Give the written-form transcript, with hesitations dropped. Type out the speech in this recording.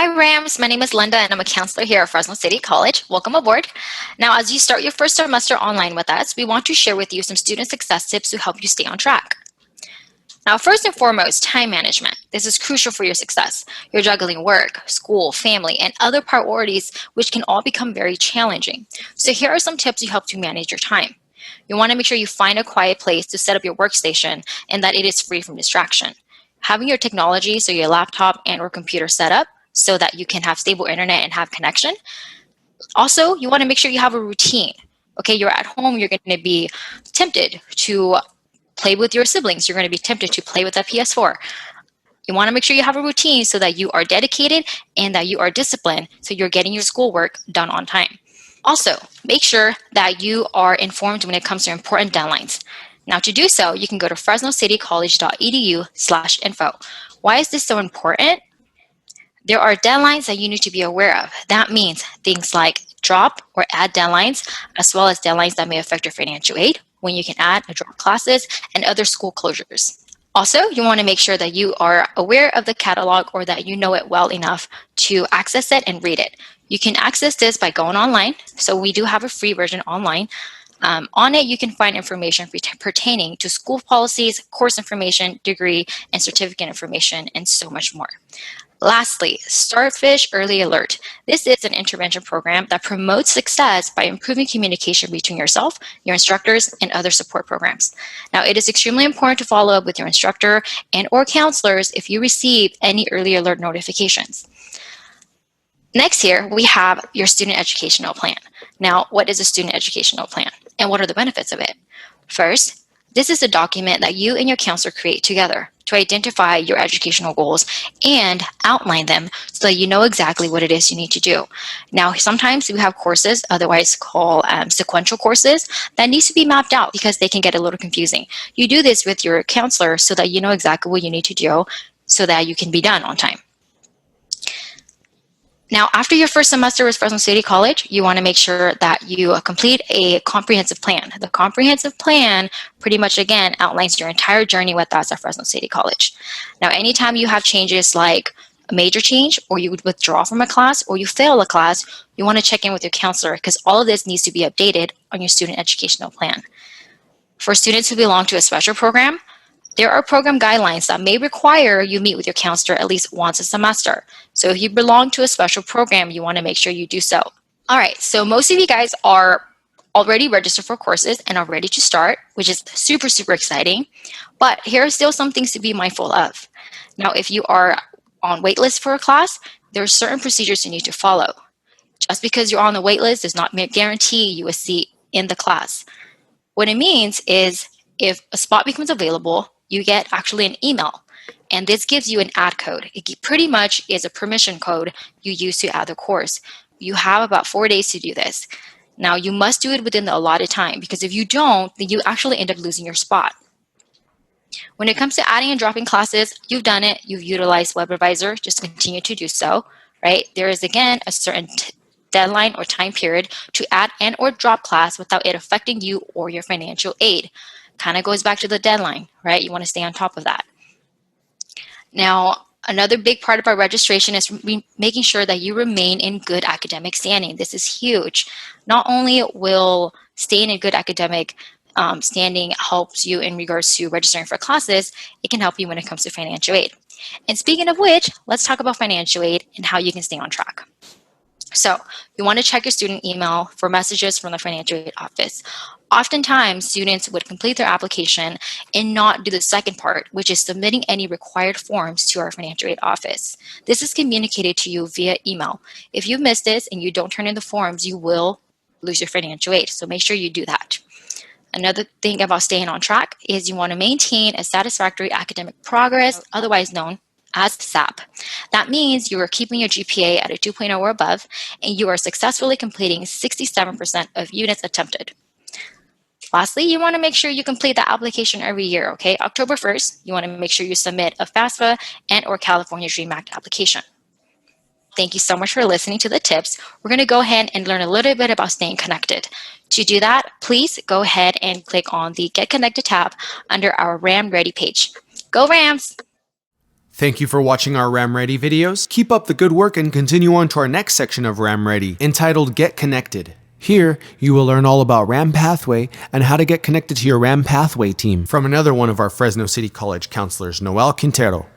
Hi Rams, my name is Linda and I'm a counselor here at Fresno City College. Welcome aboard. Now, as you start your first semester online with us, we want to share with you some student success tips to help you stay on track. Now, first and foremost, time management. This is crucial for your success. You're juggling work, school, family, and other priorities, which can all become very challenging. So here are some tips to help you manage your time. You want to make sure you find a quiet place to set up your workstation and that it is free from distraction. Having your technology, so your laptop and or computer set up so that you can have stable internet and have connection. Also, you want to make sure you have a routine. Okay, you're at home, you're going to be tempted to play with your siblings. You're going to be tempted to play with that PS4. You want to make sure you have a routine so that you are dedicated and that you are disciplined so you're getting your schoolwork done on time. Also, make sure that you are informed when it comes to important deadlines. Now, to do so, you can go to fresnocitycollege.edu/info. Why is this so important? There are deadlines that you need to be aware of. That means things like drop or add deadlines, as well as deadlines that may affect your financial aid, when you can add or drop classes, and other school closures. Also, you want to make sure that you are aware of the catalog or that you know it well enough to access it and read it. You can access this by going online. So we do have a free version online. On it, you can find information pertaining to school policies, course information, degree, and certificate information, and so much more. Lastly, Starfish Early Alert. This is an intervention program that promotes success by improving communication between yourself, your instructors, and other support programs. Now, it is extremely important to follow up with your instructor and or counselors if you receive any early alert notifications. Next here, we have your student educational plan. Now, what is a student educational plan and what are the benefits of it? First, this is a document that you and your counselor create together to identify your educational goals and outline them so that you know exactly what it is you need to do. Now, sometimes we have courses, otherwise called sequential courses, that needs to be mapped out because they can get a little confusing. You do this with your counselor so that you know exactly what you need to do so that you can be done on time. Now, after your first semester with Fresno City College, you want to make sure that you complete a comprehensive plan. The comprehensive plan pretty much, again, outlines your entire journey with us at Fresno City College. Now, anytime you have changes like a major change, or you would withdraw from a class, or you fail a class, you want to check in with your counselor because all of this needs to be updated on your student educational plan. For students who belong to a special program, there are program guidelines that may require you meet with your counselor at least once a semester. So if you belong to a special program, you want to make sure you do so. All right, so most of you guys are already registered for courses and are ready to start, which is super, super exciting. But here are still some things to be mindful of. Now, if you are on waitlist for a class, there are certain procedures you need to follow. Just because you're on the waitlist does not guarantee you a seat in the class. What it means is if a spot becomes available, you get actually an email. And this gives you an add code. It pretty much is a permission code you use to add the course. You have about 4 days to do this. Now, you must do it within the allotted time because if you don't, then you actually end up losing your spot. When it comes to adding and dropping classes, you've done it. You've utilized Web Advisor. Just continue to do so, right? There is, again, a certain deadline or time period to add and or drop class without it affecting you or your financial aid. Kind of goes back to the deadline, right? You want to stay on top of that. Now, another big part of our registration is making sure that you remain in good academic standing. This is huge. Not only will staying in good academic standing helps you in regards to registering for classes, it can help you when it comes to financial aid. And speaking of which, let's talk about financial aid and how you can stay on track. So you want to check your student email for messages from the financial aid office. Oftentimes, students would complete their application and not do the second part, which is submitting any required forms to our financial aid office. This is communicated to you via email. If you miss this and you don't turn in the forms, you will lose your financial aid. So make sure you do that. Another thing about staying on track is you want to maintain a satisfactory academic progress, otherwise known as SAP. That means you are keeping your GPA at a 2.0 or above, and you are successfully completing 67% of units attempted. Lastly, you want to make sure you complete the application every year, okay? October 1st, you want to make sure you submit a FAFSA and or California DREAM Act application. Thank you so much for listening to the tips. We're going to go ahead and learn a little bit about staying connected. To do that, please go ahead and click on the Get Connected tab under our RAM Ready page. Go Rams! Thank you for watching our RAM Ready videos. Keep up the good work and continue on to our next section of RAM Ready, entitled Get Connected. Here, you will learn all about RAM Pathway and how to get connected to your RAM Pathway team from another one of our Fresno City College counselors, Noel Quintero.